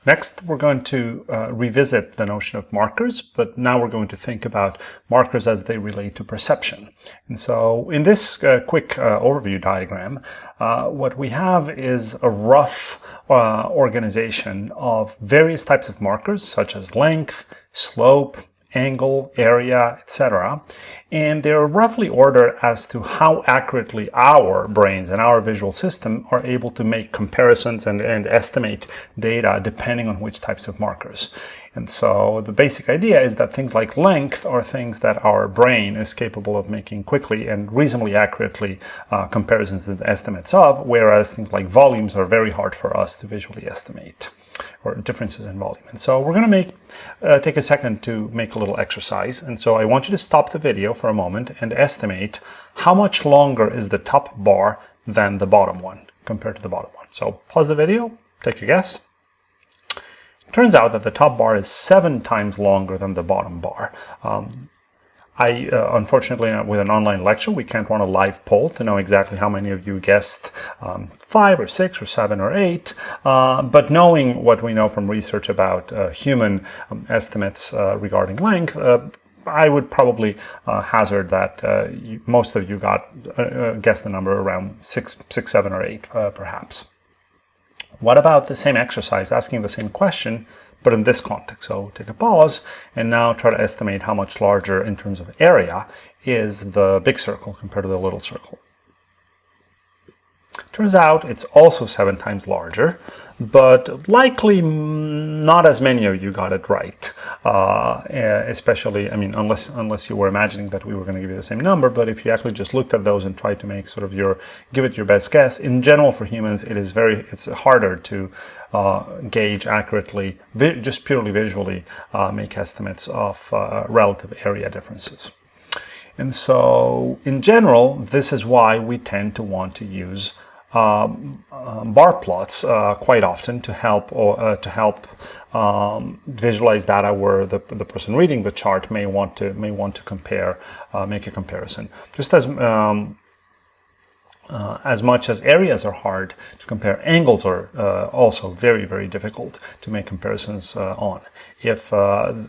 Next, we're going to revisit the notion of markers, but now we're going to think about markers as they relate to perception. And so in this quick overview diagram, what we have is a rough organization of various types of markers, such as length, slope, angle, area, etc. And they're roughly ordered as to how accurately our brains and our visual system are able to make comparisons and estimate data depending on which types of markers. And so the basic idea is that things like length are things that our brain is capable of making quickly and reasonably accurately comparisons and estimates of, whereas things like volumes are very hard for us to visually estimate, or differences in volume. And so we're going to take a second to make a little exercise. And so I want you to stop the video for a moment and estimate how much longer is the top bar than the bottom one compared to the bottom one. So pause the video, take a guess. Turns out that the top bar is 7 times longer than the bottom bar. Unfortunately, with an online lecture, we can't run a live poll to know exactly how many of you guessed 5 or 6 or 7 or 8. But knowing what we know from research about human estimates regarding length, I would probably hazard that most of you guessed the number around 6, 7, or 8, perhaps. What about the same exercise, asking the same question, but in this context? So take a pause and now try to estimate how much larger in terms of area is the big circle compared to the little circle. Turns out it's also 7 times larger, but likely not as many of you got it right. Especially, I mean, unless you were imagining that we were going to give you the same number, but if you actually just looked at those and tried to make sort of give it your best guess, in general for humans, it's harder to gauge accurately, just purely visually, make estimates of relative area differences. And so, in general, this is why we tend to want to use bar plots quite often to help visualize data where the person reading the chart may want to compare, make a comparison. Just as much as areas are hard to compare, angles are also very, very difficult to make comparisons on. If the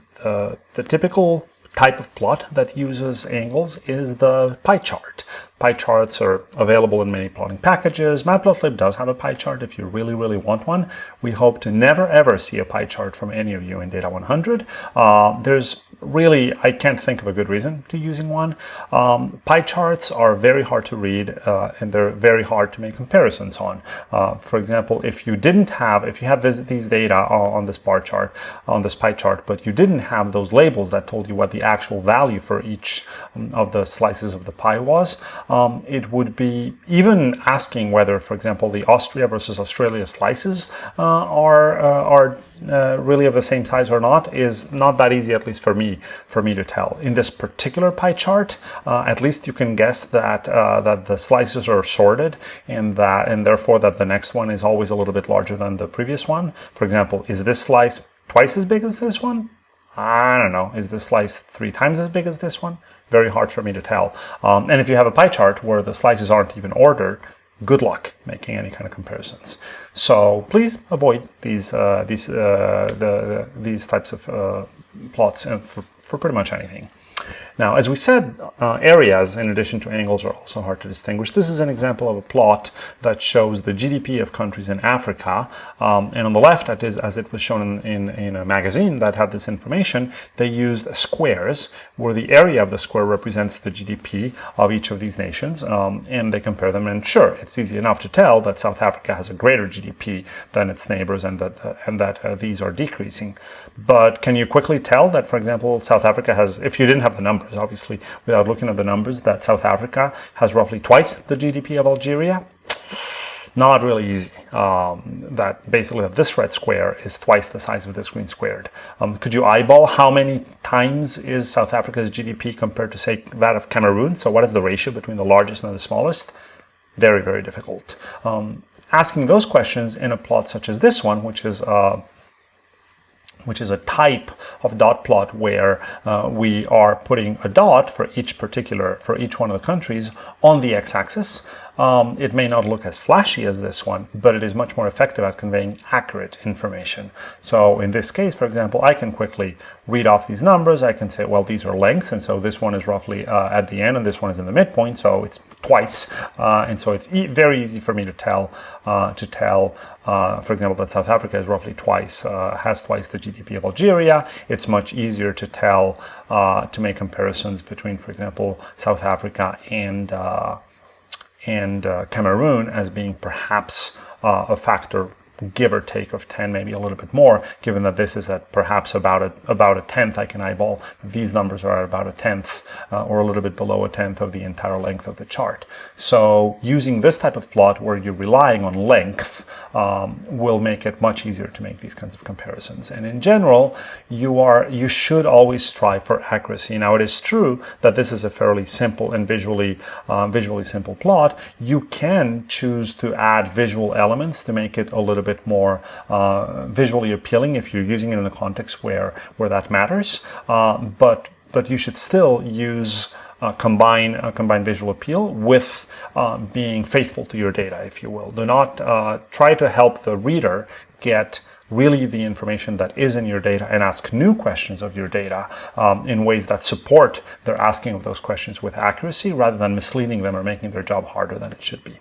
typical type of plot that uses angles is the pie chart. Pie charts are available in many plotting packages. Matplotlib does have a pie chart if you really, really want one. We hope to never ever see a pie chart from any of you in Data 100. There's really, I can't think of a good reason to using one. Pie charts are very hard to read and they're very hard to make comparisons on. For example, if you have these data on this bar chart, on this pie chart, but you didn't have those labels that told you what the actual value for each of the slices of the pie was, it would be, even asking whether, for example, the Austria versus Australia slices are really of the same size or not, is not that easy, at least for me to tell. In this particular pie chart, at least you can guess that the slices are sorted, and therefore that the next one is always a little bit larger than the previous one. For example, is this slice twice as big as this one? I don't know. Is this slice 3 times as big as this one? Very hard for me to tell. And if you have a pie chart where the slices aren't even ordered, good luck making any kind of comparisons. So please avoid these types of plots for pretty much anything. Now, as we said, areas, in addition to angles, are also hard to distinguish. This is an example of a plot that shows the GDP of countries in Africa. And on the left, as it was shown in a magazine that had this information, they used squares, where the area of the square represents the GDP of each of these nations. And they compare them. And sure, it's easy enough to tell that South Africa has a greater GDP than its neighbors, and that these are decreasing. But can you quickly tell that, for example, South Africa has, if you didn't have the numbers, obviously, without looking at the numbers, that South Africa has roughly twice the GDP of Algeria? Not really easy. That basically this red square is twice the size of this green squared. Could you eyeball how many times is South Africa's GDP compared to, say, that of Cameroon? So what is the ratio between the largest and the smallest? Very, very difficult. Asking those questions in a plot such as this one, which is which is a type of dot plot where we are putting a dot for each one of the countries on the x-axis. It may not look as flashy as this one, but it is much more effective at conveying accurate information. So in this case, for example, I can quickly read off these numbers. I can say, well, these are lengths, and so this one is roughly at the end, and this one is in the midpoint, so it's twice. And so it's very easy for me to tell, for example, that South Africa is roughly has twice the GDP of Algeria. It's much easier to tell, to make comparisons between, for example, South Africa and Cameroon as being perhaps a factor, give or take, of 10, maybe a little bit more, given that this is at perhaps about a tenth. I can eyeball these numbers are at about a tenth or a little bit below a tenth of the entire length of the chart. So using this type of plot where you're relying on length will make it much easier to make these kinds of comparisons. And in general, you should always strive for accuracy. Now, it is true that this is a fairly simple and visually simple plot. You can choose to add visual elements to make it a little bit more visually appealing if you're using it in a context where that matters. But you should still use combine visual appeal with being faithful to your data, if you will. Do not try to help the reader get really the information that is in your data and ask new questions of your data in ways that support their asking of those questions with accuracy, rather than misleading them or making their job harder than it should be.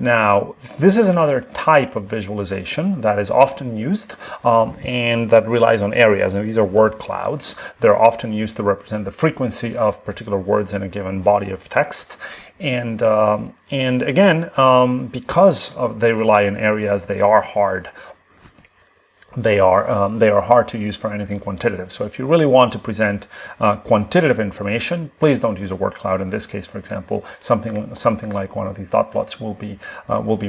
Now, this is another type of visualization that is often used and that relies on areas. And these are word clouds. They're often used to represent the frequency of particular words in a given body of text. And again, because they rely on areas, they are hard. They are hard to use for anything quantitative. So if you really want to present quantitative information, please don't use a word cloud. In this case, for example, something like one of these dot plots will be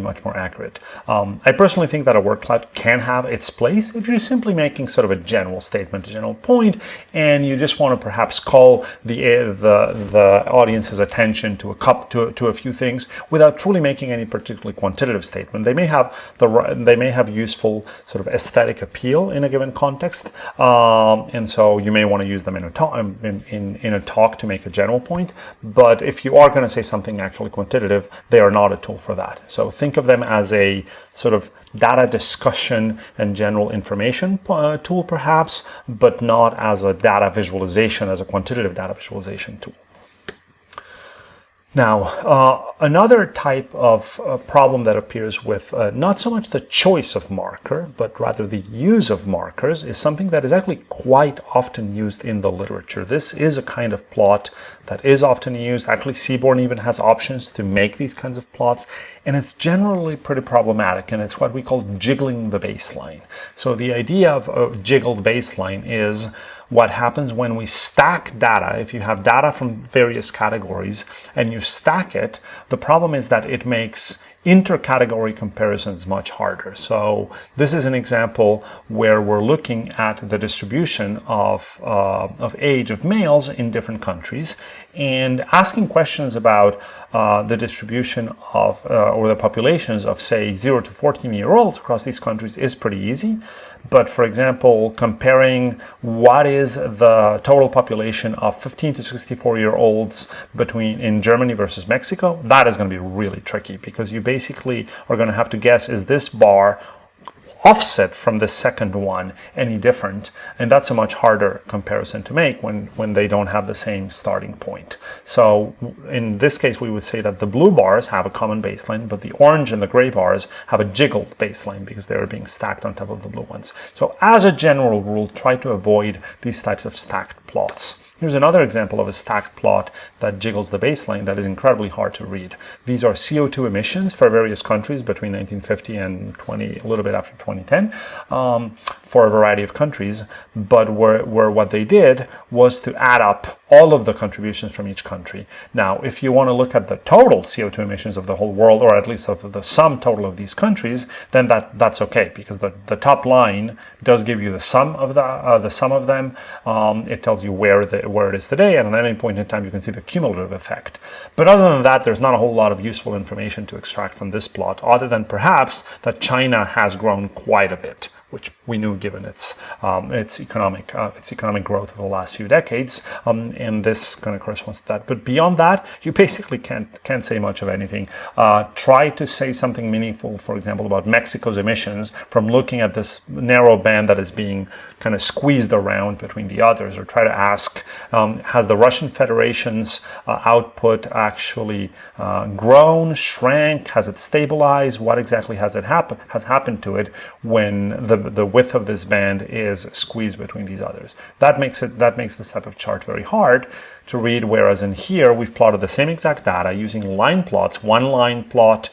much more accurate. I personally think that a word cloud can have its place if you're simply making sort of a general statement, a general point, and you just want to perhaps call the audience's attention to a few things without truly making any particularly quantitative statement. They may have useful sort of aesthetic appeal in a given context, and so you may want to use them in a talk to make a general point. But if you are going to say something actually quantitative, they are not a tool for that. So think of them as a sort of data discussion and general information tool, perhaps, but not as a data visualization, as a quantitative data visualization tool. Now, another type of problem that appears with not so much the choice of marker, but rather the use of markers, is something that is actually quite often used in the literature. This is a kind of plot that is often used. Actually, Seaborn even has options to make these kinds of plots, and it's generally pretty problematic, and it's what we call jiggling the baseline. So the idea of a jiggled baseline is what happens when we stack data. If you have data from various categories and you stack it, the problem is that it makes intercategory comparisons much harder. So this is an example where we're looking at the distribution of age of males in different countries and asking questions about the distribution of or the populations of, say, 0 to 14-year-olds across these countries is pretty easy. But for example, comparing what is the total population of 15 to 64-year-olds in Germany versus Mexico, that is going to be really tricky, because you basically are going to have to guess, is this bar offset from the second one any different? And that's a much harder comparison to make when they don't have the same starting point. So in this case, we would say that the blue bars have a common baseline, but the orange and the gray bars have a jiggled baseline because they're being stacked on top of the blue ones. So as a general rule, try to avoid these types of stacked plots. Here's another example of a stacked plot that jiggles the baseline that is incredibly hard to read. These are CO2 emissions for various countries between 1950 and a little bit after 2010, for a variety of countries. But where what they did was to add up all of the contributions from each country. Now, if you want to look at the total CO2 emissions of the whole world, or at least of the sum total of these countries, then that's okay, because the top line does give you the sum of them. It tells you where it is today, and at any point in time you can see the cumulative effect. But other than that, there's not a whole lot of useful information to extract from this plot, other than perhaps that China has grown quite a bit which we knew given its economic growth over the last few decades, and this kind of corresponds to that. But beyond that, you basically can't say much of anything. Try to say something meaningful, for example, about Mexico's emissions from looking at this narrow band that is being kind of squeezed around between the others, or try to ask, has the Russian Federation's output actually grown, shrank, has it stabilized? What exactly has happened to it when the width of this band is squeezed between these others? That makes this type of chart very hard to read, whereas in here we've plotted the same exact data using line plots. One line plot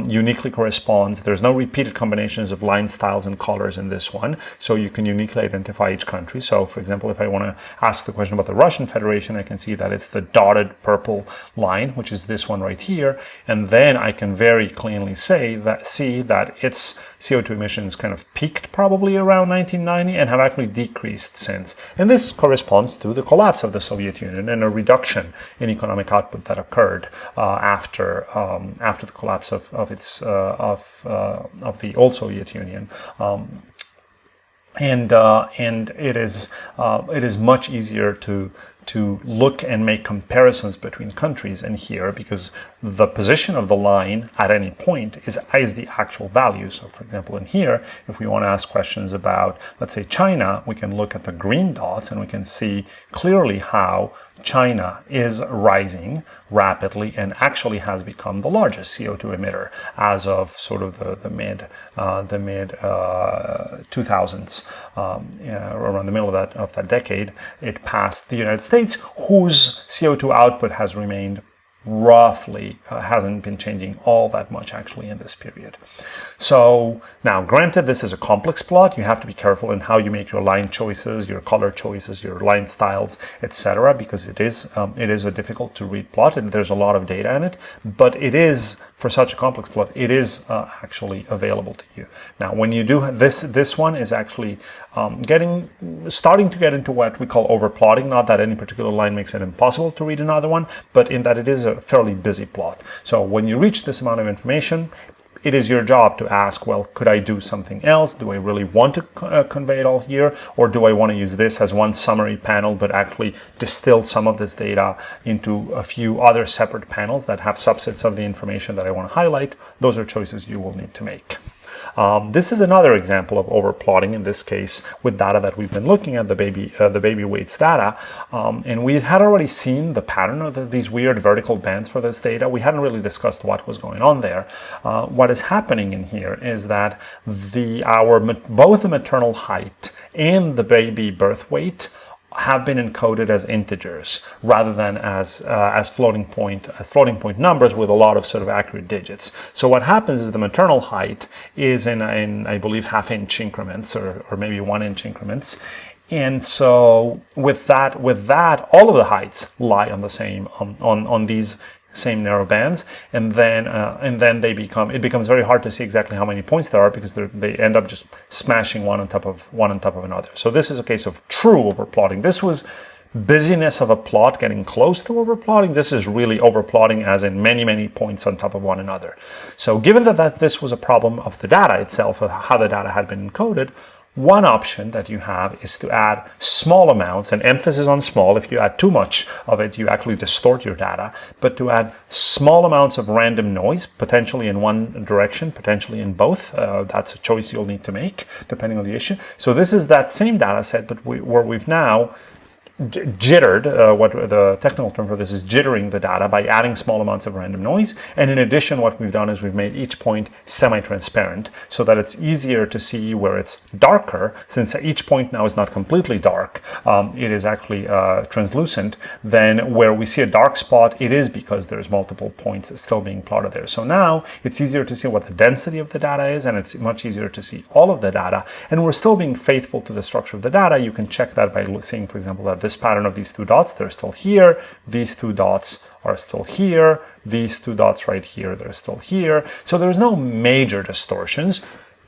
uniquely corresponds. There's no repeated combinations of line styles and colors in this one, so you can uniquely identify each country. So for example, if I want to ask the question about the Russian Federation, I can see that it's the dotted purple line, which is this one right here, and then I can very cleanly see that its CO2 emissions kind of peaked probably around 1990 and have actually decreased since. And this corresponds to the collapse of the Soviet Union and a reduction in economic output that occurred after the collapse of the old Soviet Union. And it is much easier to look and make comparisons between countries in here, because the position of the line at any point is the actual value. So for example, in here, if we want to ask questions about, let's say, China, we can look at the green dots and we can see clearly how China is rising rapidly and actually has become the largest CO2 emitter as of sort of the mid 2000s. Around the middle of that decade, it passed the United States, whose CO2 output has remained roughly hasn't been changing all that much actually in this period. So now, granted, this is a complex plot. You have to be careful in how you make your line choices, your color choices, your line styles, etc., because it is a difficult to read plot and there's a lot of data in it. But it is, for such a complex plot, it is actually available to you. Now, when you do this one is actually starting to get into what we call overplotting. Not that any particular line makes it impossible to read another one, but in that it is a fairly busy plot. So when you reach this amount of information, it is your job to ask, well, could I do something else? Do I really want to convey it all here? Or do I want to use this as one summary panel, but actually distill some of this data into a few other separate panels that have subsets of the information that I want to highlight? Those are choices you will need to make. This is another example of overplotting, in this case with data that we've been looking at, the baby weights data, and we had already seen the pattern of these weird vertical bands for this data. We hadn't really discussed what was going on there. What is happening in here is that both the maternal height and the baby birth weight have been encoded as integers rather than as floating point numbers with a lot of sort of accurate digits. So what happens is the maternal height is in I believe half-inch increments or maybe 1-inch increments. And so with that, all of the heights lie on the same on these same narrow bands, and then it becomes very hard to see exactly how many points there are, because they end up just smashing one on top of another. So this is a case of true overplotting. This was busyness of a plot getting close to overplotting. This is really overplotting as in many points on top of one another. So given that this was a problem of the data itself, of how the data had been encoded, one option that you have is to add small amounts, and emphasis on small. If you add too much of it, you actually distort your data. But to add small amounts of random noise, potentially in one direction, potentially in both, that's a choice you'll need to make depending on the issue. So this is that same data set, but where we've now jittered, what the technical term for this is jittering the data by adding small amounts of random noise. And in addition, what we've done is we've made each point semi-transparent so that it's easier to see where it's darker. Since each point now is not completely dark, it is actually translucent. Then where we see a dark spot, it is because there's multiple points still being plotted there. So now it's easier to see what the density of the data is, and it's much easier to see all of the data. And we're still being faithful to the structure of the data. You can check that by seeing, for example, that this pattern of these two dots, they're still here. These two dots are still here. These two dots right here, they're still here. So there's no major distortions.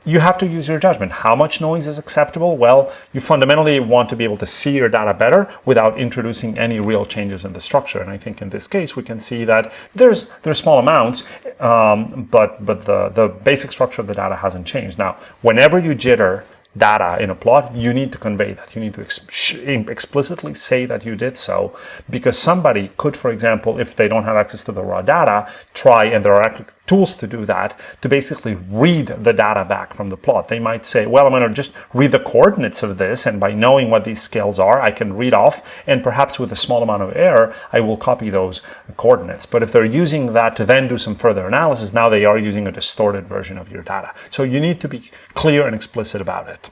You have to use your judgment. How much noise is acceptable? Well, you fundamentally want to be able to see your data better without introducing any real changes in the structure. And I think in this case, we can see that there's small amounts, but the basic structure of the data hasn't changed. Now, whenever you jitter data in a plot, you need to convey that. You need to explicitly say that you did so, because somebody could, for example, if they don't have access to the raw data, try, and there are actually tools to do that, to basically read the data back from the plot. They might say, well, I'm going to just read the coordinates of this, and by knowing what these scales are, I can read off, and perhaps with a small amount of error, I will copy those coordinates. But if they're using that to then do some further analysis, now they are using a distorted version of your data. So you need to be clear and explicit about it.